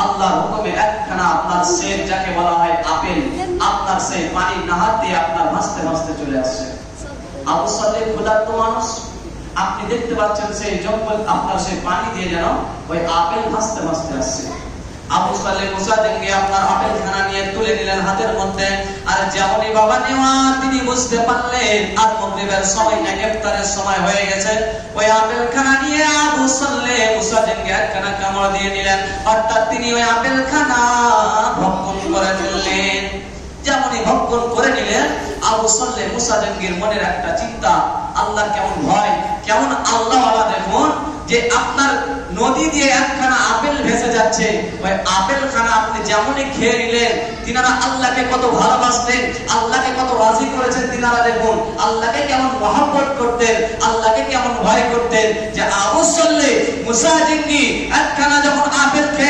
আল্লাহর হুকুমে একখানা আপনার সেব যাকে বলা হয় আপেল, আপনার সেই পানি নাহার দিয়ে আপনার ভাসতে ভাসতে চলে আসছে। আবু সালেহ ক্ষুধার্ত মানুষ, আপনি দেখতে পাচ্ছেন সেই জঙ্গল আপনার সেই পানি দিয়ে যেন ওই আপেল ভাসতে ভাসতে আসছে। আবু সালেহ মুসা দেনগে আপনার আপেল খানা নিয়ে তুলে নিলেন হাতের মধ্যে, আর যেমনই বাবা নেওয়া তিনি বুঝতে পারলেন আর মাগরিবের সময় না ইফতারের সময় হয়ে গেছে। ওই আপেল খানা নিয়ে আবু সালেহ মুসা দেনগে একখানা কামড় দিয়ে নিলেন, অর্থাৎ তিনি ওই আপেল খানা ভক্ষণ করে ফেললেন। যেমনই ভক্ষণ করে নিলেন, আবু সালেহ মুসা দেনগির মনের একটা চিন্তা, আল্লাহ কেমন ভয়, কেমন আল্লাহ ওয়ালা। দেখুন যে আপনার নদী দিয়ে একখানা আপেল ভেসে যাচ্ছে, ওই আপেল খানা আপনি যেমনই খেয়ে নিলেন, তিনারা আল্লাহকে কত ভালোবাসতেন, আল্লাহকে কত রাজি করেছেন তিনারা। দেখুন আল্লাহকে কেমন মহব্বত করতেন, আল্লাহকে কেমন ভয় করতেন। যে আবু সালেহ মুসা দেনগি একখানা যখন আপেল খেয়ে